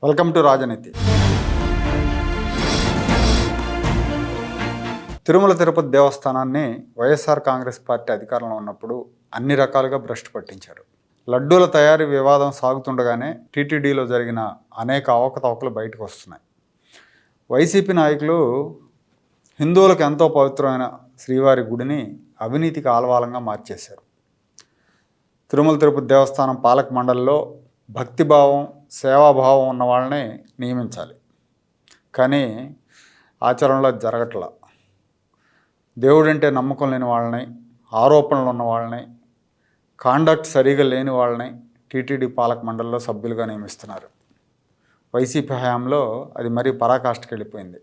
Welcome to రాజనీతి. Tirumala Tirupati దేవస్థానాన్ని YSR Congress party అధికారంలో ఉన్నప్పుడు అన్ని రకాలుగా భ్రష్టు పట్టించారు. లడ్డూల తయారీ వివాదం సాగుతుండగానే టీటీడీలో జరిగిన అనేక అవకతవకలు బయటకు వస్తున్నాయి. వైసీపీ నాయకులు హిందువులకు ఎంతో పవిత్రమైన శ్రీవారి గుడిని అవినీతికి ఆలవాలంగా మార్చేశారు. తిరుమల తిరుపతి దేవస్థానం పాలక మండలిలో భక్తిభావం, సేవాభావం ఉన్న వాళ్ళని నియమించాలి. కానీ ఆచరణలో జరగట్లా. దేవుడంటే నమ్మకం లేని వాళ్ళని, ఆరోపణలు ఉన్న వాళ్ళని, కాండక్ట్ సరిగా లేని వాళ్ళని టీటీడీ పాలక మండలిలో సభ్యులుగా నియమిస్తున్నారు. వైసీపీ హయాంలో అది మరీ పరాకాష్ఠకి వెళ్ళిపోయింది.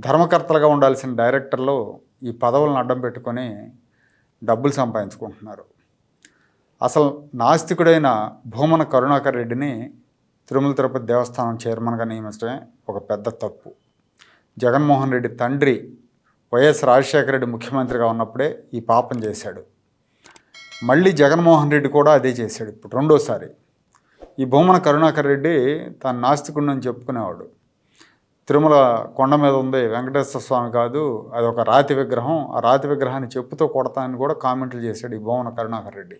ధర్మకర్తలుగా ఉండాల్సిన డైరెక్టర్లు ఈ పదవులను అడ్డం పెట్టుకొని డబ్బులు సంపాదించుకుంటున్నారు. అసలు నాస్తికుడైన భూమన కరుణాకర్ రెడ్డిని తిరుమల తిరుపతి దేవస్థానం చైర్మన్గా నియమించడమే ఒక పెద్ద తప్పు. జగన్మోహన్ రెడ్డి తండ్రి వైఎస్ రాజశేఖర రెడ్డి ముఖ్యమంత్రిగా ఉన్నప్పుడే ఈ పాపం చేశాడు. మళ్ళీ జగన్మోహన్ రెడ్డి కూడా అదే చేశాడు. ఇప్పుడు రెండోసారి. ఈ భూమన కరుణాకర్ రెడ్డి తాను నాస్తికుడిని అని చెప్పుకునేవాడు. తిరుమల కొండ మీద ఉంది వెంకటేశ్వర స్వామి కాదు, అది ఒక రాతి విగ్రహం, ఆ రాతి విగ్రహాన్ని చెప్పుతో కొడతానని కూడా కామెంట్లు చేశాడు ఈ భూమన కరుణాకర్ రెడ్డి.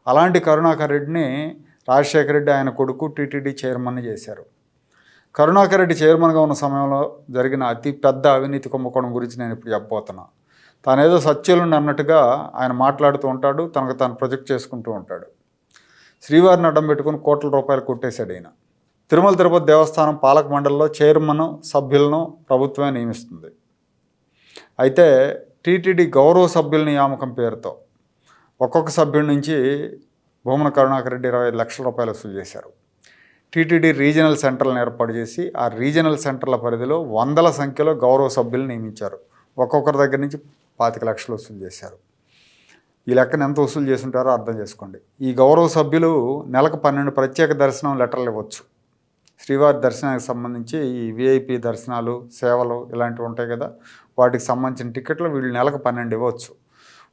అలాంటి కరుణాకర్ రెడ్డిని రాజశేఖర రెడ్డి ఆయన కొడుకు టీటీడీ చైర్మన్ చేశారు. కరుణాకర్ రెడ్డి చైర్మన్గా ఉన్న సమయంలో జరిగిన అతి పెద్ద అవినీతి కుంభకోణం గురించి నేను ఇప్పుడు చెప్పబోతున్నా. తానేదో సత్యులుండి అన్నట్టుగా ఆయన మాట్లాడుతూ ఉంటాడు, తనకు తాను ప్రొజెక్ట్ చేసుకుంటూ ఉంటాడు. శ్రీవారిని అడ్డం పెట్టుకుని కోట్ల రూపాయలు కొట్టేశాడు ఈయన. తిరుమల తిరుపతి దేవస్థానం పాలక మండలిలో చైర్మన్, సభ్యులను ప్రభుత్వమే నియమిస్తుంది. అయితే టీటీడీ గౌరవ సభ్యుల నియామకం పేరుతో ఒక్కొక్క సభ్యుడి నుంచి భూమన కరుణాకర్ రెడ్డి 25 లక్షల రూపాయలు వసూలు చేశారు. టీటీడీ రీజనల్ సెంటర్లను ఏర్పాటు చేసి ఆ రీజనల్ సెంటర్ల పరిధిలో వందల సంఖ్యలో గౌరవ సభ్యులు నియమించారు. ఒక్కొక్కరి దగ్గర నుంచి 25 లక్షలు వసూలు చేశారు. ఈ లెక్కన ఎంత వసూలు చేసుంటారో అర్థం చేసుకోండి. ఈ గౌరవ సభ్యులు నెలకు 12 ప్రత్యేక దర్శనం లెటర్లు ఇవ్వచ్చు. శ్రీవారి దర్శనానికి సంబంధించి ఈ విఐపి దర్శనాలు, సేవలు ఇలాంటివి ఉంటాయి కదా, వాటికి సంబంధించిన టికెట్లు వీళ్ళు నెలకు 12 ఇవ్వచ్చు.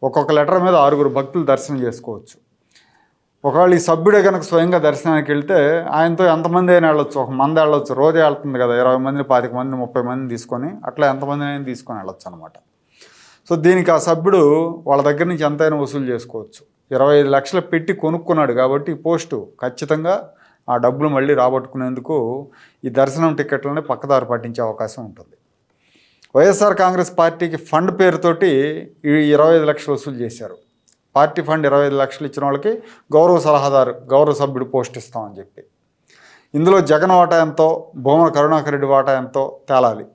ఒక్కొక్క లెటర్ మీద 6 భక్తులు దర్శనం చేసుకోవచ్చు. ఒకవేళ ఈ సభ్యుడే కనుక స్వయంగా దర్శనానికి వెళ్తే ఆయనతో ఎంతమంది అయినా వెళ్ళొచ్చు. ఒక మంది వెళ్ళొచ్చు. రోజే వెళ్తుంది కదా, 20 మందిని, 25 మందిని, 30 మందిని తీసుకొని అట్లా ఎంతమందిని అయినా తీసుకొని వెళ్ళొచ్చు అనమాట. సో దీనికి ఆ సభ్యుడు వాళ్ళ దగ్గర నుంచి ఎంతైనా వసూలు చేసుకోవచ్చు. 25 లక్షలు పెట్టి కొనుక్కున్నాడు కాబట్టి ఈ పోస్టు ఖచ్చితంగా ఆ డబ్బులు మళ్ళీ రాబట్టుకునేందుకు ఈ దర్శనం టికెట్లని పక్కదారి పట్టించే అవకాశం ఉంటుంది. వైఎస్ఆర్ కాంగ్రెస్ పార్టీకి ఫండ్ పేరుతోటి ఈ 25 లక్షలు వసూలు చేశారు. పార్టీ ఫండ్ 25 లక్షలు ఇచ్చిన వాళ్ళకి గౌరవ సలహాదారు, గౌరవ సభ్యుడు పోస్ట్ ఇస్తామని చెప్పి. ఇందులో జగన్ వాటా ఎంతో, భూమన కరుణాకర్ రెడ్డి వాటా ఎంతో తేలాలి.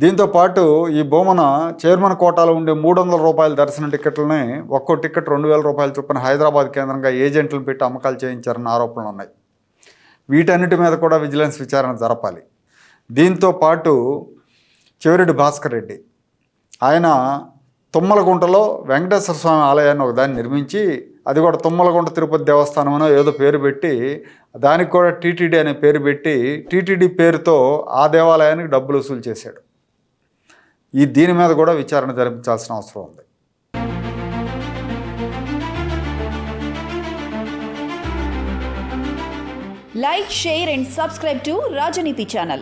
దీంతోపాటు ఈ భూమన చైర్మన్ కోటాలో ఉండే 300 రూపాయల దర్శన టికెట్లని ఒక్కో టికెట్ 2000 రూపాయల చొప్పున హైదరాబాద్ కేంద్రంగా ఏజెంట్లు పెట్టి అమ్మకాలు చేయించారన్న ఆరోపణలు ఉన్నాయి. వీటన్నిటి మీద కూడా విజిలెన్స్ విచారణ జరపాలి. దీంతోపాటు చెవిరెడ్డి భాస్కర్ రెడ్డి ఆయన తుమ్మలగుంటలో వెంకటేశ్వర స్వామి ఆలయాన్ని ఒకదాన్ని నిర్మించి, అది కూడా తుమ్మలగుంట తిరుపతి దేవస్థానం అనో ఏదో పేరు పెట్టి, దానికి కూడా టీటీడీ అనే పేరు పెట్టి టీటీడీ పేరుతో ఆ దేవాలయానికి డబ్బులు వసూలు చేశాడు. దీని మీద కూడా విచారణ జరిపించాల్సిన అవసరం ఉంది. Like, share and subscribe to Rajaniti channel.